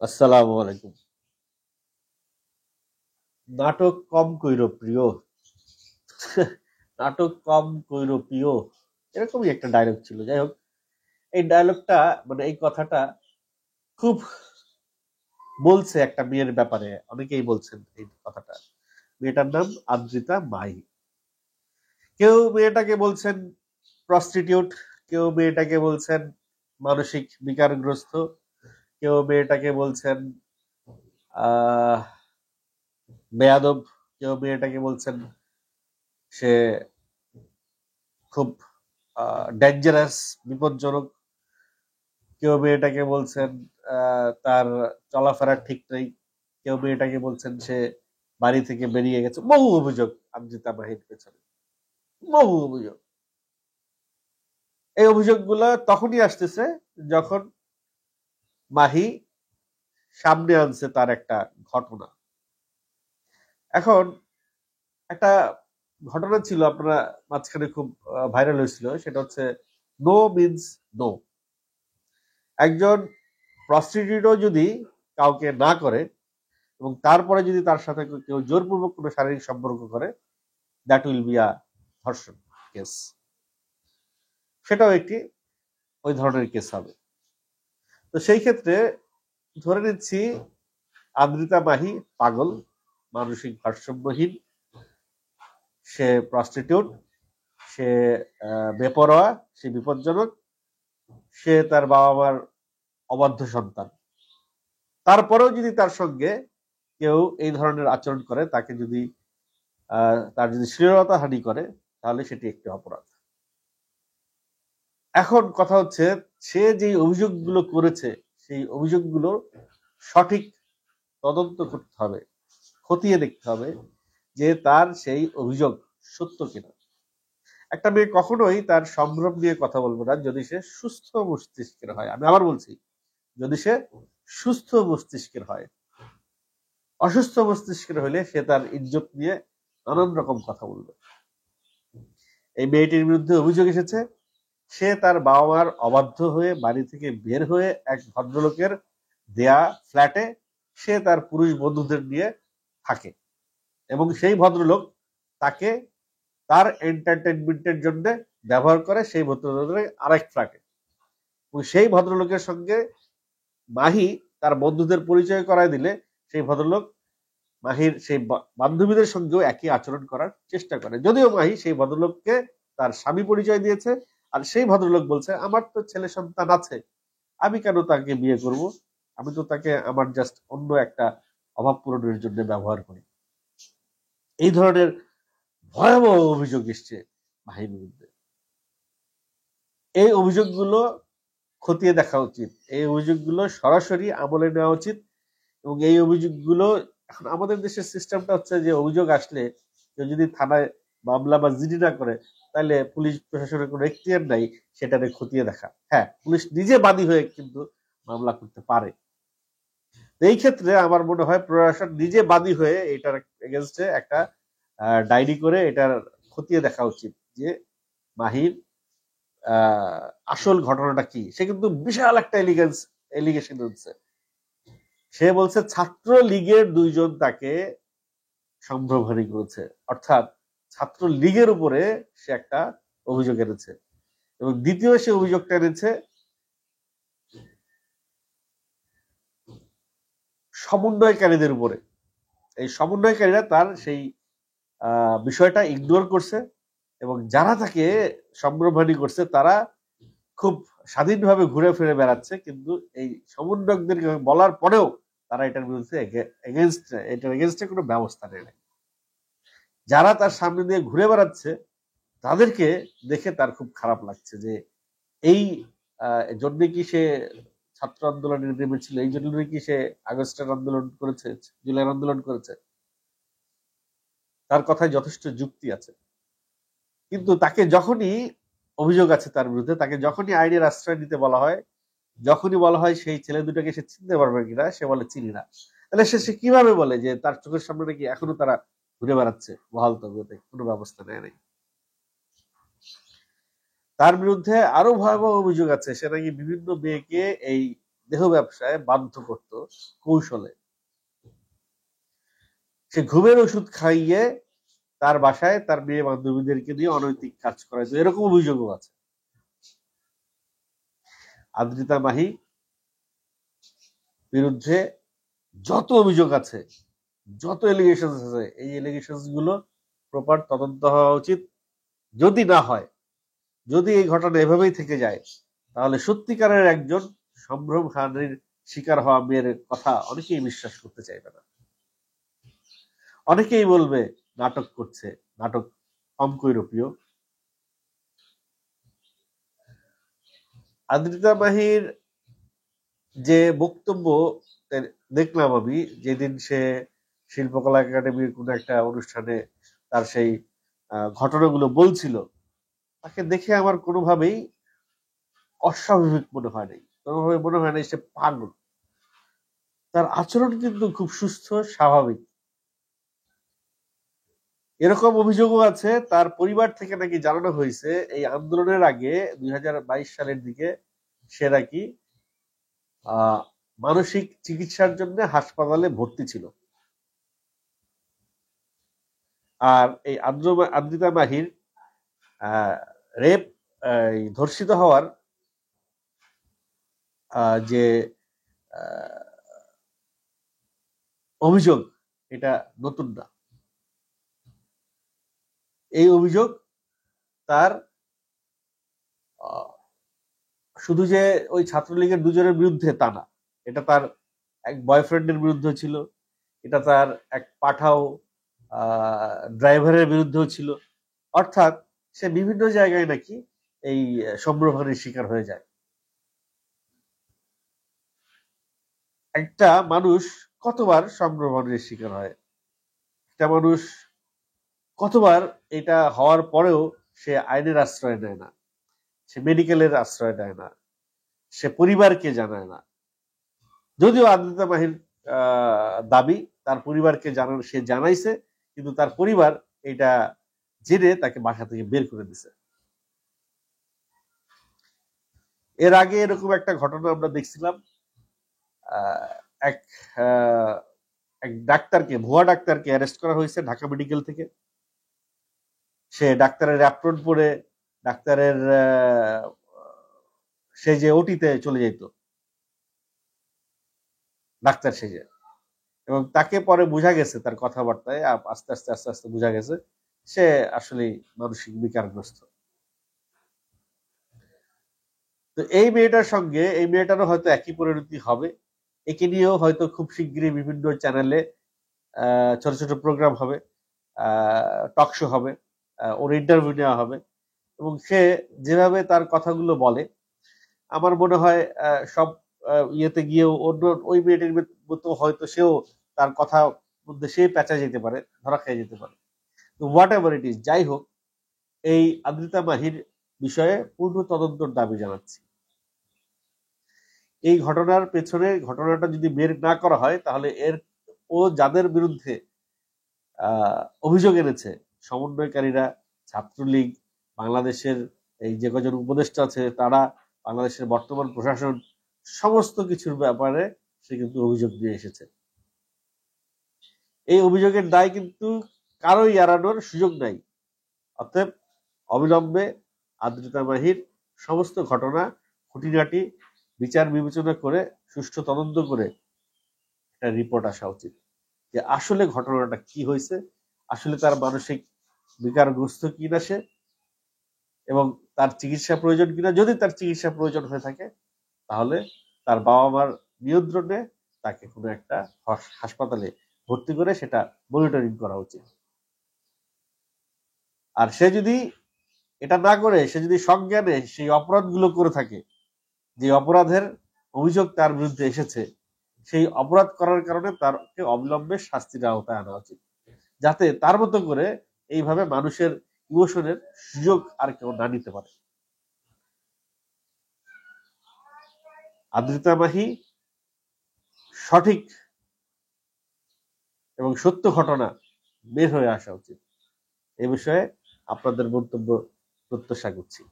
আসসালামু আলাইকুম। নাটক কম কইরো প্রিয়। নাটক কম কইরো প্রিয়, এরকমই একটা ডায়লগ ছিল। যাই হোক, এই ডায়লগটা মানে এই কথাটা খুব বলছে একটা মেয়ের ব্যাপারে, অনেকেই বলছেন এই কথাটা। মেয়েটার নাম আদ্রিতা মাহি। কেউ মেয়েটাকে বলছেন প্রস্টিটিউট, কেউ মেয়েটাকে বলছেন মানসিক বিকারগ্রস্ত, কেউ মেয়েটাকে বলছেন আহ বেয়াদব, কেউ মেয়েটাকে বলছেন সে খুব ডেঞ্জারাস, বিপজ্জনক, কেউ মেয়েটাকে বলছেন তার চলাফেরা ঠিক নেই, কেউ মেয়েটাকে বলছেন সে বাড়ি থেকে বেরিয়ে গেছে। বহু অভিযোগ আদ্রিতা মাহির পেছনে, বহু অভিযোগ। এই অভিযোগগুলো তখনই আসতেছে যখন মাহি সামনে আনছে তার একটা ঘটনা। এখন একটা ঘটনা ছিল আপনারা মাঝখানে খুব ভাইরাল হয়েছিল, সেটা হচ্ছে নো মিনস নো। একজন প্রস্টিটিউটও যদি কাউকে না করে এবং তারপরে যদি তার সাথে কেউ জোরপূর্বক কোনো শারীরিক সম্পর্ক করে, দ্যাট উইল বি আ ধর্ষণ কেস। সেটাও একটি ওই ধরনের কেস হবে। তো সেই ক্ষেত্রে ধরে নিচ্ছি আদ্রিতা মাহি পাগল, মানসিক ভারসাম্যহীন, সে প্রস্টিটিউট, সে বেপরোয়া, সে বিপজ্জনক, সে তার বাবা মার অবাধ্য সন্তান। তারপরেও যদি তার সঙ্গে কেউ এই ধরনের আচরণ করে, তাকে যদি তার যদি শ্লীলতা হানি করে, তাহলে সেটি একটি অপরাধ। এখন কথা হচ্ছে, সে যে অভিযোগগুলো করেছে সেই অভিযোগগুলো সঠিক তদন্ত করতে হবে, খতিয়ে দেখতে হবে যে তার সেই অভিযোগ সত্য কিনা। একটা মেয়ে কখনোই তার সম্ভ্রম নিয়ে কথা বলবে না যদি সে সুস্থ মস্তিষ্কের হয়। আমি আবার বলছি, যদি সে সুস্থ মস্তিষ্কের হয়। অসুস্থ মস্তিষ্কের হলে সে তার ইজ্জত নিয়ে নানান রকম কথা বলবে। এই মেয়েটির বিরুদ্ধে অভিযোগ এসেছে সে তার বাবা মার অবাধ্য হয়ে বাড়ি থেকে বের হয়ে এক ভদ্রলোকের দেয়া ফ্ল্যাটে সে তার পুরুষ বন্ধুদের নিয়ে থাকে এবং সেই ভদ্রলোক তাকে তার এন্টারটেনমেন্টের জন্য ব্যবহার করে সেই ভদ্রলোকের আরেক ফ্ল্যাটে। এবং সেই ভদ্রলোকের সঙ্গে মাহি তার বন্ধুদের পরিচয় করায় দিলে সেই ভদ্রলোক মাহির সেই বান্ধবীদের সঙ্গেও একই আচরণ করার চেষ্টা করে, যদিও মাহি সেই ভদ্রলোককে তার স্বামী পরিচয় দিয়েছে। আর সেই ভদ্রলোক বলছে আমার তো ছেলে সন্তান আছে, আমি কেন তাকে বিয়ে করব, আমি তো তাকে আমার জাস্ট অন্য একটা অভাব পূরণের জন্য ব্যবহার করি। এই ধরনের ভয়াবহ অভিযোগ এসছে মাহির বিরুদ্ধে। এই অভিযোগগুলো খতিয়ে দেখা উচিত, এই অভিযোগগুলো সরাসরি আমলে নেওয়া উচিত। এবং এই অভিযোগগুলো, এখন আমাদের দেশের সিস্টেমটা হচ্ছে যে অভিযোগ আসলে কেউ যদি থানায় মামলা বা জিডি না করে, তাহলে পুলিশ প্রশাসনের কোনো এখতিয়ার নাই সেটাকে খতিয়ে দেখা। হ্যাঁ, পুলিশ নিজে বাদী হয়ে কিন্তু মামলা করতে পারে। এই ক্ষেত্রে আমার মনে হয় প্রশাসন নিজে বাদী হয়ে এটার এগেনস্টে একটা ডায়েরি করে এটার খতিয়ে দেখা উচিত যে মাহির আসল ঘটনাটা কি। সে কিন্তু বিশাল একটা এলিগেশন হচ্ছে। সে বলছে ছাত্র লীগের দুইজন তাকে সম্ভ্রমহানি করেছে, অর্থাৎ ছাত্র লীগের উপরে সে একটা অভিযোগ এনেছে। এবং দ্বিতীয় সে অভিযোগটা এনেছে সমন্বয়কারীদের উপরে। এই সমন্বয়কারীরা তার সেই বিষয়টা ইগনোর করছে এবং যারা তাকে সম্ভ্রমহানি করছে তারা খুব স্বাধীনভাবে ঘুরে ফিরে বেড়াচ্ছে, কিন্তু এই সমন্বয়কদের বলার পরেও তারা এটার বিরুদ্ধে এটার এগেনস্টে কোনো ব্যবস্থা নেয়। যারা তার সামনে দিয়ে ঘুরে বেড়াচ্ছে তাদেরকে দেখে তার খুব খারাপ লাগছে যে এই জন্য কি সে ছাত্র আন্দোলনে নেমেছিল, এই জন্য কি সে আগস্টের আন্দোলন করেছে, জুলাইয়ের আন্দোলন করেছে। তার কথায় যথেষ্ট যুক্তি আছে, কিন্তু তাকে যখনই অভিযোগ আছে তার বিরুদ্ধে, তাকে যখনই আইনের আশ্রয় নিতে বলা হয়, যখনই বলা হয় সেই ছেলে দুটাকে সে চিনতে পারবে কিনা, সে বলে চিনি না। তাহলে সে কিভাবে বলে যে তার চোখের সামনে নাকি এখনো তারা ঘুরে বেড়াচ্ছে বহাল তবিয়তে, কোনো ব্যবস্থা নেয় নাই। তার বিরুদ্ধে আরো ভয়াবহ অভিযোগ আছে, সে নাকি বিভিন্ন মেয়েকে এই দেহ ব্যবসায় বাধ্য করত কৌশলে। সে ঘুমের ওষুধ খাইয়ে তার বাসায় তার মেয়ে বান্ধবীদেরকে দিয়ে অনৈতিক কাজ করাইতো, এরকম অভিযোগও আছে। আদ্রিতা মাহি বিরুদ্ধে যত অভিযোগ আছে, যত এলিগেশন আছে, এই এলিগেশন গুলো প্রপার তদন্ত হওয়া উচিত। যদি না হয়, যদি এই ঘটনা এভাবেই থেকে যায়, তাহলে সত্যিকারের একজন সম্ভ্রম হানির শিকার হওয়া মেয়ের কথা অনেকেই বিশ্বাস করতে চাইবে না। অনেকেই বলবে নাটক করছে, নাটক কম কৈরপ্রিয়। আদ্রিতা মাহির যে বক্তব্য দেখলাম আমি যেদিন সে শিল্পকলা একাডেমির কোন একটা অনুষ্ঠানে তার সেই ঘটনাগুলো বলছিল, তাকে দেখে আমার কোনোভাবেই অস্বাভাবিক মনে হয় নাই, কোনোভাবে মনে হয় নাই সে পাগল। তার আচরণ কিন্তু খুব সুস্থ, স্বাভাবিক। এরকম অভিযোগও আছে তার পরিবার থেকে নাকি জানানো হয়েছে এই আন্দোলনের আগে 2022 সালের দিকে সে নাকি মানসিক চিকিৎসার জন্য হাসপাতালে ভর্তি ছিল। আর এই আদ্রিতা মাহির রেপ, ধর্ষিত হওয়ার যে অভিযোগ, এটা নতুন না। এই অভিযোগ তার শুধু যে ওই ছাত্রলীগের দুজনের বিরুদ্ধে তা না, এটা তার এক বয়ফ্রেন্ডের বিরুদ্ধে ছিল, এটা তার এক পাঠাও ড্রাইভারের বিরুদ্ধেও ছিল। অর্থাৎ সে বিভিন্ন জায়গায় নাকি এই সম্ভ্রমহানির শিকার হয়ে যায়। একটা মানুষ কতবার সম্ভ্রমহানির শিকার হয়, একটা মানুষ কতবার এটা হওয়ার পরেও সে আইনের আশ্রয় নেয় না, সে মেডিকেলের আশ্রয় নেয় না, সে পরিবারকে জানায় না। যদিও আদ্রিতা মাহির দাবি তার পরিবারকে জানানো, সে জানাইছে, কিন্তু তার পরিবার এটা জেনে তাকে বাসা থেকে বের করে দিছে। এর আগে এরকম একটা ঘটনা আমরা দেখছিলাম, এক ডাক্তারকে, ভুয়া ডাক্তারকে অ্যারেস্ট করা হয়েছে ঢাকা মেডিকেল থেকে। সে ডাক্তারের অ্যাপ্রন পরে ডাক্তারের সে যে ওটিতে চলে যেত ডাক্তার সেজে, এবং তাকে পরে বোঝা গেছে তার কথাবার্তায় আস্তে আস্তে আস্তে আস্তে বোঝা গেছে সে আসলে মানসিক বিকারগ্রস্ত। তো এই মেয়েটার সঙ্গে এই মেয়েটারও হয়তো একই পরিণতি হবে। একে নিয়েও হয়তো খুব শিগগিরই বিভিন্ন চ্যানেলে ছোট ছোট প্রোগ্রাম হবে, টক শো হবে, ওর ইন্টারভিউ নেওয়া হবে, এবং সে যেভাবে তার কথাগুলো বলে আমার মনে হয় সব ইয়েতে গিয়েও অন্য ওই মেয়েটির মতো হয়তো সেও তার কথা মধ্যে সে পেঁচা যেতে পারে, ধরা খেয়ে যেতে পারে। তো হোয়াট এভার ইট ইজ, যাই হোক, এই আদ্রিতা মাহির বিষয়ে পূর্ণ তদন্তর দাবি জানাচ্ছি। এই ঘটনার পেছনে ঘটনাটা যদি বের না করা হয়, তাহলে ও যাদের বিরুদ্ধে অভিযোগ এনেছে, সমন্বয়কারীরা, ছাত্রলীগ, বাংলাদেশের এই যে কজন উপদেষ্টা আছে তারা, বাংলাদেশের বর্তমান প্রশাসন, সমস্ত কিছুর ব্যাপারে সে কিন্তু অভিযোগ নিয়ে এসেছে। এই অভিযোগের দায় কিন্তু কারোই এড়ানোর সুযোগ নাই। অতএব অবিলম্বে আদ্রিতা মাহির সমস্ত ঘটনা খুঁটিনাটি বিচার বিবেচনা করে সুষ্ঠু তদন্ত করে একটা রিপোর্ট আসা উচিত যে আসলে ঘটনাটা কি হয়েছে, আসলে তার মানসিক বিকারগ্রস্ত কিনা সে, এবং তার চিকিৎসা প্রয়োজন কিনা। যদি তার চিকিৎসা প্রয়োজন হয়ে থাকে তাহলে তার বাবা মার নিয়ন্ত্রণে তাকে কোনো একটা হাসপাতালে ভর্তি করে সেটা মনিটরিং করা উচিত। আর সে যদি এটা না করে, সে যদি সজ্ঞানে সেই অপরাধগুলো করে থাকে, যে অপরাধের অভিযোগ তার বিরুদ্ধে এসেছে, সেই অপরাধ করার কারণে তারকে অবিলম্বে শাস্তির আওতায় আনা উচিত, যাতে তার মতো করে এইভাবে মানুষের ইমোশনের সুযোগ আর কেউ না নিতে পারে। আদ্রিতা মাহি সঠিক এবং সত্য ঘটনা বের হয়ে আসা উচিত। এ বিষয়ে আপনাদের মন্তব্য প্রত্যাশা করছি।